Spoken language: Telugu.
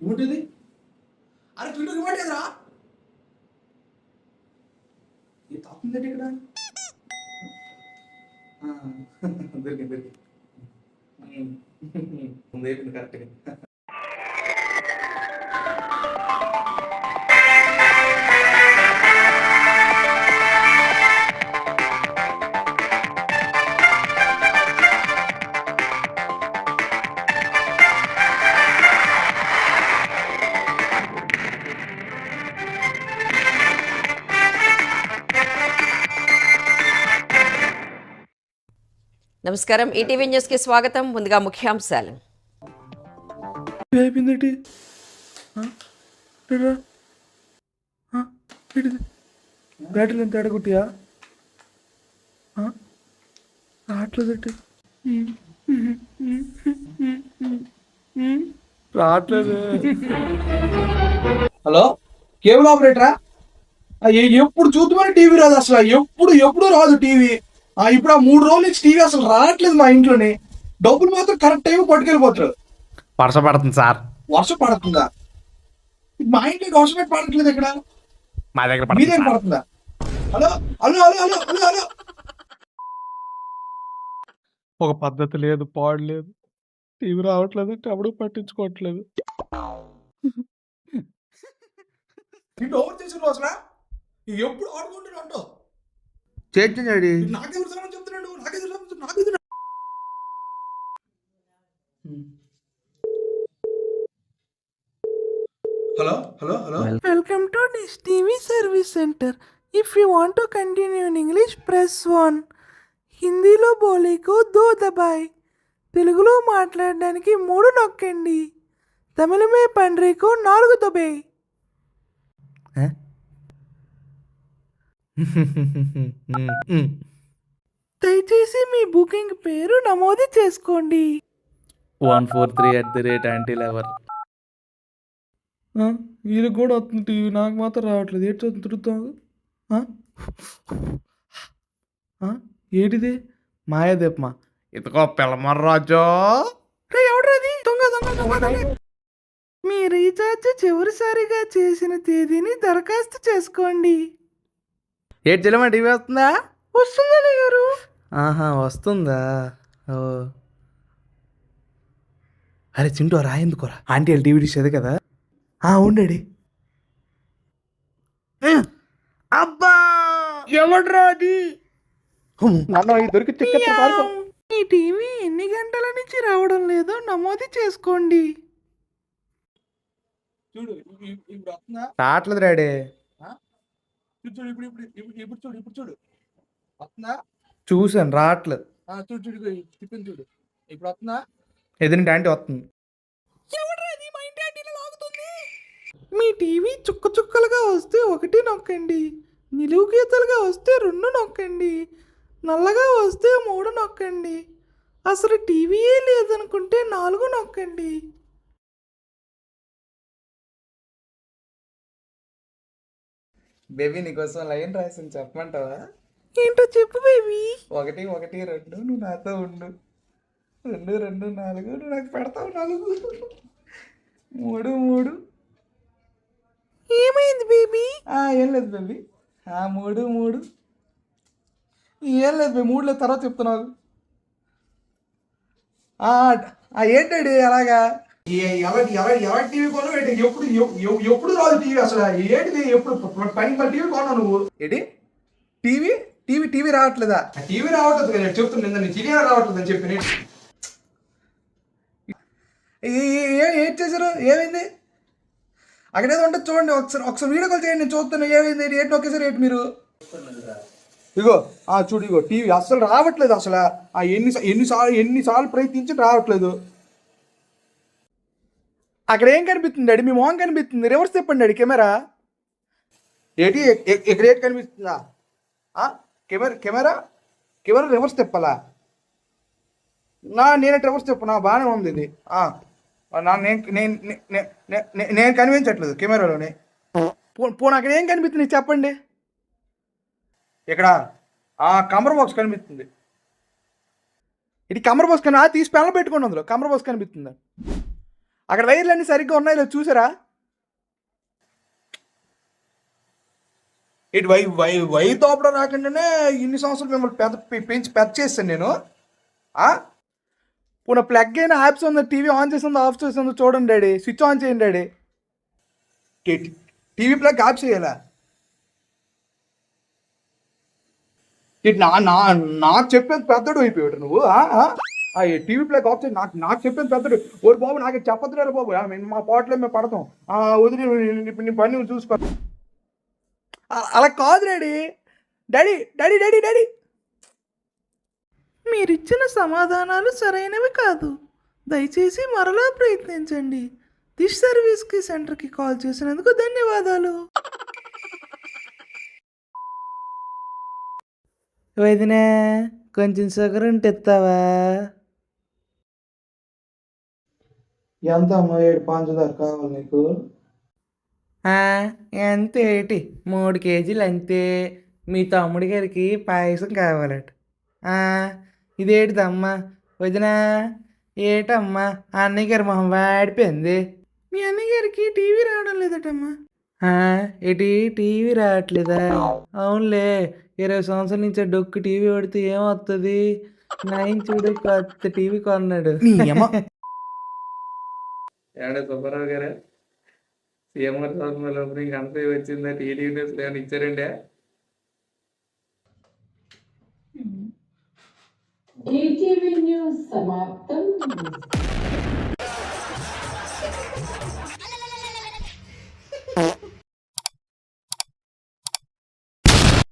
ఏమిటిది? అరే కిలో రిమోట్ ఏదిరా? ఇది తాకుందండి ఇక్కడ. దొరికింది కరెక్ట్గా. నమస్కారం, ఈటీవీ న్యూస్ కి స్వాగతం. ముందుగా ముఖ్యాంశాలు. అయిపోయింది బ్యాటరీ ఎంత అడగొట్టియా రావట్లేదు రావట్లేదు. హలో, కేబుల్ ఆపరేటరా? ఎప్పుడు చూద్దామని టీవీ రాదు అసలు. ఎప్పుడు రాదు టీవీ. ఇప్పుడు ఆ 3 రోజుల నుంచి టీవీ అసలు రావట్లేదు మా ఇంట్లోనే. డబ్బులు మాత్రం కరెక్ట్ టైం పట్టుకెళ్ళిపోతారు. వర్షం పడుతుంది సార్. వర్షం పడుతుందా? మా ఇంట్లో వర్షం పడట్లేదు. ఇక్కడ మా దగ్గర మీరేం పడుతుందా? Hello hello hello hello hello hello ఒక పద్ధతి లేదు, పాడలేదు. టీవీ రావట్లేదు అంటే అప్పుడు పట్టించుకోవట్లేదు. ఓవర్ చేసిన అసలు ఎప్పుడు ఆడుకుంటున్నా అంటావు. చేయండి నాకెవరు సమాధానం చెప్తున్నాడు? నాకెదురు hello hello hello. Welcome to Dish TV Service Center. If you want to continue in English, press 1. హిందీలో బోలీకు 2 దబాయ్. తెలుగులో మాట్లాడడానికి 3 నొక్కండి. తమిళ మే పండ్రీకు 4 దబాయ్. దయచేసి మీ బుకింగ్ పేరు నమోదు చేసుకోండి. 143@antilever. వీళ్ళకి కూడా వస్తుంది టీవీ, నాకు మాత్రం రావట్లేదు. ఏంటి తిరుగుతావు? ఏంటిది? మాయాదీపమా? ఇదిగో పిల్లమర్రాజో. ఎవడ్రది? దొంగ. మీ రీఛార్జ్ చివరిసారిగా చేసిన తేదీని దరఖాస్తు చేసుకోండి. ఏంటి చెల్లెమ్మా, టీవీ వస్తుందా? వస్తుందని గారు. వస్తుందా? ఓ అరే చింటూ, రాయందుకోరా. ఆంటీ వాళ్ళు టీవీ డిష్ అదే కదా. ఉండండి. అబ్బా, ఎవడ్రా అది? దొరికి ఈ టీవీ ఎన్ని గంటల నుంచి రావడం లేదో నమోదు చేసుకోండి. చూడు ఇప్పుడు వస్తుందా? రావట్లేదు డాడీ. చూడు ఇప్పుడు చూడు వస్తుందా? చూసాను, రావట్లేదు. చూడు తిప్పింది చూడు. ఇప్పుడు వస్తుందా? ఎదురింటి ఆంటీ వస్తుంది. మీ టీవీ చుక్కలుగా వస్తే 1 నొక్కండి. నిలువు గీతలుగా వస్తే 2 నొక్కండి. నల్లగా వస్తే 3 నొక్కండి. అసలు టీవీయే లేదనుకుంటే 4 నొక్కండి. బేబీ నీకోసం లైన్ రాసింది, చెప్పమంటావా? ఏంటో చెప్పు బేబీ. 1 1 2 నువ్వు నాతో ఉండు. 2 2 4 నువ్వు నాకు పెడతావు. 4 3 3. ఏమైంది బేబీ? ఏం లేదు బేబీ. 3 3. ఏం లేదు బేబీ, 3 లేదు, తర్వాత చెప్తున్నావు. ఏంటండి అలాగా? ఎలా టీవీ కొను? ఎప్పుడు రాదు టీవీ అసలు. ఏంటిది? ఎప్పుడు పని టీవీ కొన్నావు నువ్వు? ఏంటి? టీవీ రావట్లేదా? టీవీ రావట్లేదు కదా చెప్తున్నా. నేను చిలియా రావట్లేదు అని చెప్పి ఏం చేశారు? ఏమైంది? అక్కడేదో ఉంటుంది చూడండి. ఒకసారి వీడియో కాల్ చేయండి, నేను చూస్తాను. ఏమైంది? ఏంటి ఒకేసారి ఏంటి మీరు? ఇగో చూడు, ఇగో టీవీ అసలు రావట్లేదు అసలు. ఎన్నిసార్లు ప్రయత్నించి రావట్లేదు. అక్కడ ఏం కనిపిస్తుంది డాడీ? మీ మొహం కనిపిస్తుంది. రివర్స్ చెప్పండి డాడీ కెమెరా. ఏంటి ఇక్కడ ఏంటి కనిపిస్తుందా? కెమెరా రివర్స్ తిప్పాలా? నేనే రివర్స్ తిప్పనా? బాగానే ఉంది ఇది. నేను కనిపించట్లేదు కెమెరాలోనే. పోనీ అక్కడ ఏం కనిపిస్తుంది చెప్పండి. ఇక్కడ కమర్ బాక్స్ కనిపిస్తుంది. ఇటు కమర పోసుకొని తీసి పెళ్ళ పెట్టుకోండి, అందులో కమర పోసు కనిపిస్తుంది. అక్కడ వైర్లు అన్నీ సరిగ్గా ఉన్నాయో లేదో చూసారా? ఇటు వై తోపడం రాకుండానే ఇన్ని సంవత్సరాలు మిమ్మల్ని పెంచి పెద్ద చేస్తాను నేను. పునః ప్లగ్ అయిన యాప్స్ ఉందో, టీవీ ఆన్ చేసిందో ఆఫ్ చేసిందో చూడండి డాడీ, స్విచ్ ఆన్ చేయండి డాడీ. టీవీ ప్లగ్ ఆఫ్ చేయాలా? ఇటు నాకు చెప్పేది పెద్దడు అయిపోయాడు నువ్వు. టీవీ ప్లగ్ ఆఫ్ చేసి నాకు చెప్పేది పెద్దడు. ఓరి బాబు నాకు చెప్పద్దులేరు బాబు, మా పాటలో మేము పడతాం, వదిలి నీ పని నువ్వు చూసుకో. అలా కాదు daddy. Daddy daddy daddy daddy మీరిచ్చిన సమాధానాలు సరైనవి కాదు. దయచేసి మరలా ప్రయత్నించండి. దిస్ సర్వీస్కి సెంటర్కి కాల్ చేసినందుకు ధన్యవాదాలు. వదినా, కొంచెం షుగర్ ఉంటే ఇస్తావా? ఎంత అమ్మా, 7 పంచదార కావాలి నీకు? అంతే ఏటి, 3 కేజీలు అంతే. మీ తమ్ముడి గారికి పాయసం కావాలట. ఇదేటిదమ్మా వదినా? ఏటమ్మా అన్నయ్య గారి మొహం వాడిపోయింది. మీ అన్నయ్య గారికి టీవీ రావడం లేదటమ్మా. ఏటి టీవీ రావట్లేదా? అవునులే, 20 సంవత్సరాల నుంచి డొక్కు టీవీ పడితే ఏమవుతుంది? నైన్ చూడు కొత్త టీవీ కొన్నాడు. ఏడా సుబ్బారావు గారు, సీఎం గారు చదువుకున్న గంట వచ్చిందా? టీవీ న్యూస్ ఏమైనా ఇచ్చారండి? ఈటీవీ న్యూస్ సమాప్తం.